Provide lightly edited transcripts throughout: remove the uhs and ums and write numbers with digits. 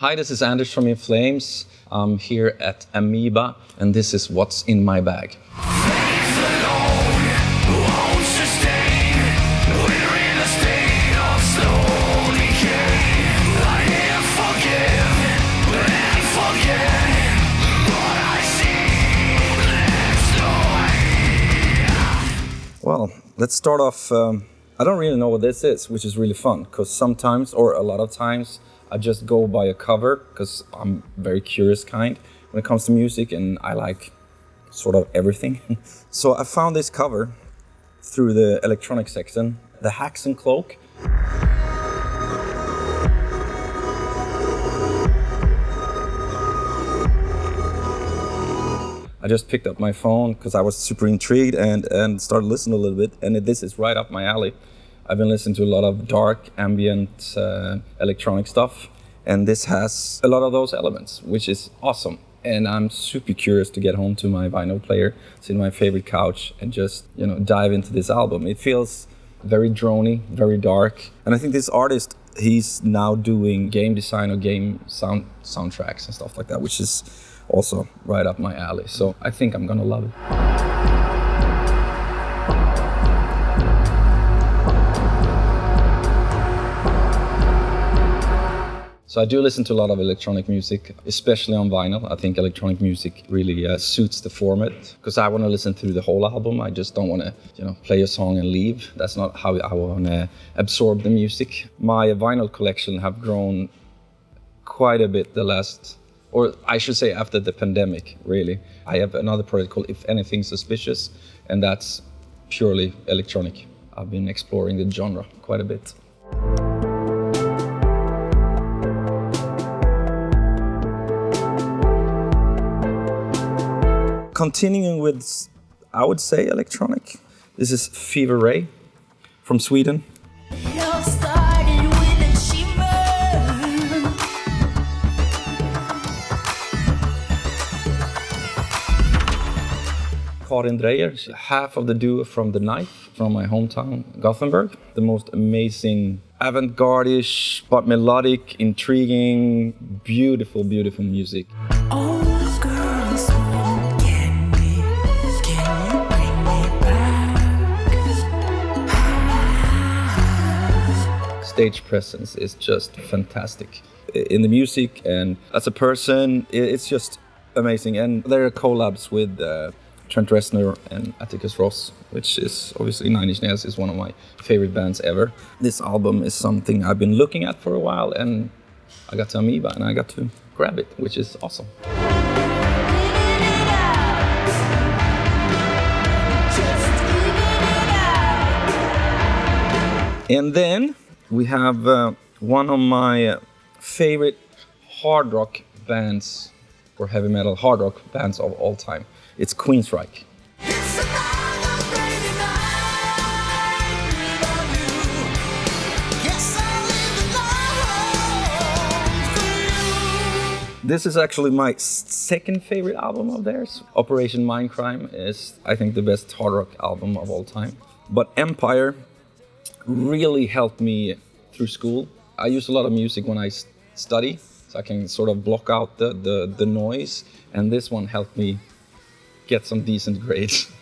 Hi, this is Anders from In Flames. I'm here at Amoeba, and this is what's in my bag. Well, let's start off. I don't really know what this is, which is really fun, because sometimes, or a lot of times, I just go by a cover, because I'm very curious kind when it comes to music, and I like sort of everything. So I found this cover through the electronic section, the Haxan Cloak. I just picked up my phone because I was super intrigued and started listening a little bit, and this is right up my alley. I've been listening to a lot of dark, ambient, electronic stuff, and this has a lot of those elements, which is awesome. And I'm super curious to get home to my vinyl player, sit on my favorite couch, and just, dive into this album. It feels very droney, very dark, and I think this artist, he's now doing game design or game soundtracks and stuff like that, which is also right up my alley. So I think I'm gonna love it. So I do listen to a lot of electronic music, especially on vinyl. I think electronic music really suits the format, because I want to listen through the whole album. I just don't want to, play a song and leave. That's not how I want to absorb the music. My vinyl collection have grown quite a bit or I should say after the pandemic, really. I have another project called If Anything Suspicious, and that's purely electronic. I've been exploring the genre quite a bit. Continuing with, I would say, electronic. This is Fever Ray from Sweden. Karin Dreyer, half of the duo from The Knife, from my hometown, Gothenburg. The most amazing avant-garde-ish, but melodic, intriguing, beautiful, beautiful music. Stage presence is just fantastic in the music, and as a person, it's just amazing. And there are collabs with Trent Reznor and Atticus Ross, which is obviously Nine Inch Nails is one of my favorite bands ever. This album is something I've been looking at for a while, and I got to Amoeba and I got to grab it, which is awesome. And then we have one of my favorite hard rock bands, or heavy metal hard rock bands of all time. It's Queensrÿche. This is actually my second favorite album of theirs. Operation Mindcrime is, I think, the best hard rock album of all time. But Empire really helped me through school. I use a lot of music when I study, so I can sort of block out the noise, and this one helped me get some decent grades.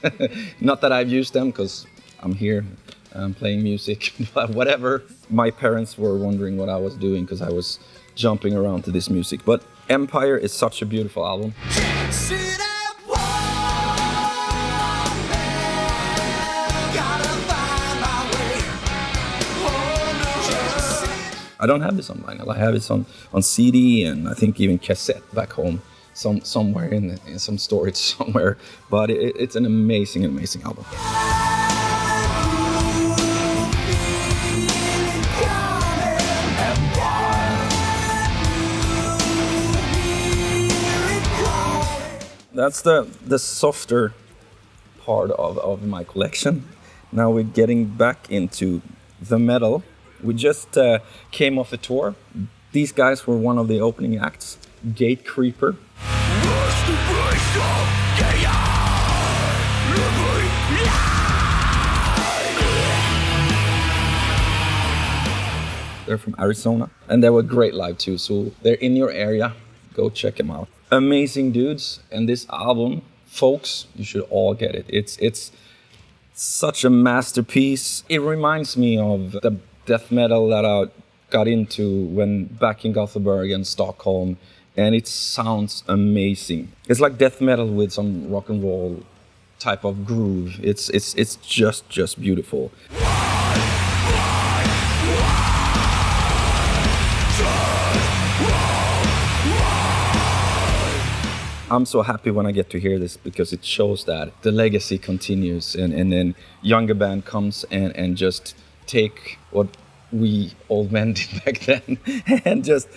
Not that I've used them, because I'm here playing music, but whatever. My parents were wondering what I was doing, because I was jumping around to this music. But Empire is such a beautiful album. I don't have this on vinyl. I have it on CD and I think even cassette back home, somewhere in some storage somewhere. But it's an amazing, amazing album. That's the softer part of my collection. Now we're getting back into the metal. We just came off a tour. These guys were one of the opening acts, Gatecreeper. They're from Arizona, and they were great live too. So they're in your area. Go check them out. Amazing dudes, and this album, folks, you should all get it. It's such a masterpiece. It reminds me of the death metal that I got into when back in Gothenburg and Stockholm, and it sounds amazing. It's like death metal with some rock and roll type of groove. It's just beautiful. I'm so happy when I get to hear this because it shows that the legacy continues and then younger band comes and just take what we old men did back then and just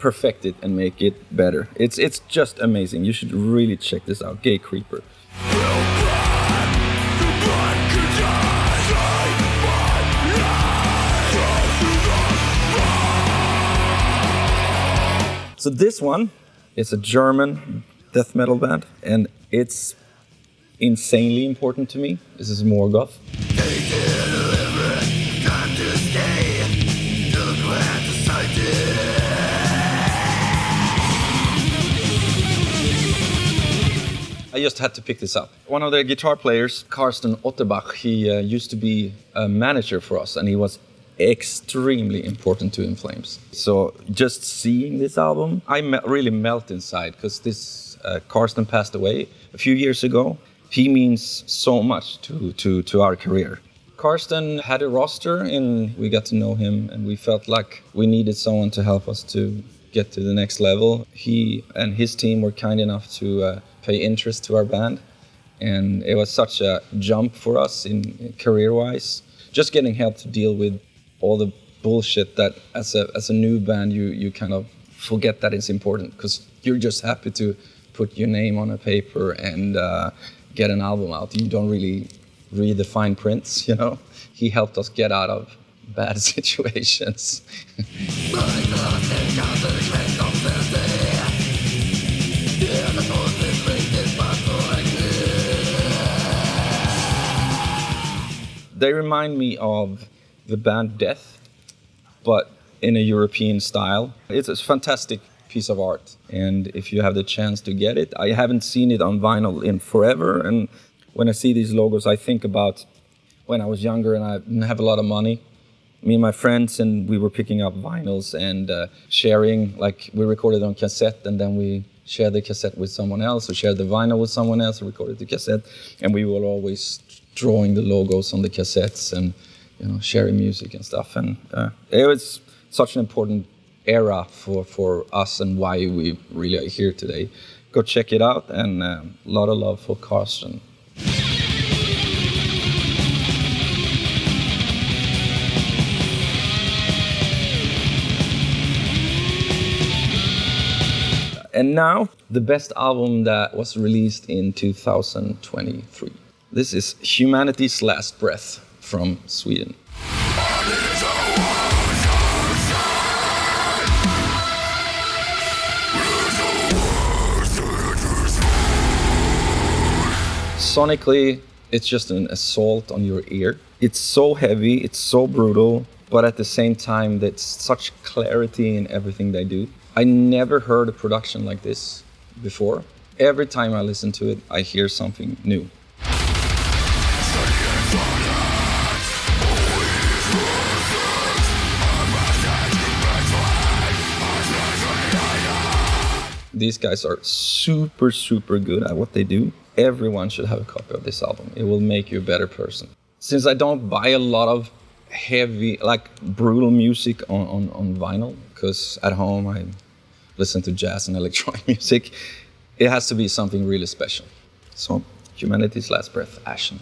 perfect it and make it better. It's just amazing. You should really check this out. Gatecreeper. So this one is a German death metal band, and it's insanely important to me. This is Morgoth. I just had to pick this up. One of the guitar players, Karsten Otterbach, he used to be a manager for us, and he was extremely important to In Flames. So just seeing this album, I really melt inside because this Karsten passed away a few years ago. He means so much to our career. Karsten had a roster and we got to know him and we felt like we needed someone to help us to get to the next level. He and his team were kind enough to pay interest to our band, and it was such a jump for us in career-wise. Just getting help to deal with all the bullshit that as a new band you kind of forget that it's important because you're just happy to put your name on a paper and get an album out. You don't really read the fine prints, you know. He helped us get out of bad situations. They remind me of the band Death, but in a European style. It's a fantastic piece of art, and if you have the chance to get it, I haven't seen it on vinyl in forever, and when I see these logos, I think about when I was younger and I didn't have a lot of money. Me and my friends, and we were picking up vinyls and sharing, like we recorded on cassette, and then we shared the cassette with someone else, or shared the vinyl with someone else, or recorded the cassette, and we were always drawing the logos on the cassettes and, you know, sharing music and stuff. And it was such an important era for us and why we really are here today. Go check it out, and a lot of love for Karsten. And now, the best album that was released in 2023. This is Humanity's Last Breath from Sweden. Sonically, it's just an assault on your ear. It's so heavy, it's so brutal, but at the same time, there's such clarity in everything they do. I never heard a production like this before. Every time I listen to it, I hear something new. These guys are super, super good at what they do. Everyone should have a copy of this album. It will make you a better person. Since I don't buy a lot of heavy, like brutal music on vinyl, because at home I listen to jazz and electronic music, it has to be something really special. So, Humanity's Last Breath, Ashen.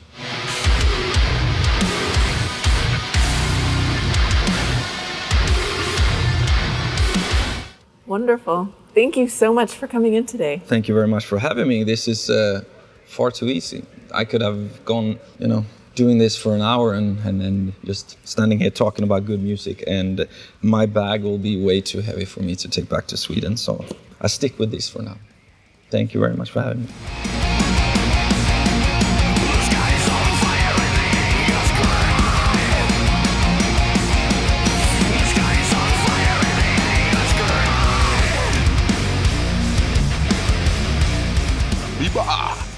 Wonderful. Thank you so much for coming in today. Thank you very much for having me. This is far too easy. I could have gone, doing this for an hour and then just standing here talking about good music, and my bag will be way too heavy for me to take back to Sweden. So I stick with this for now. Thank you very much for having me. Amoeba.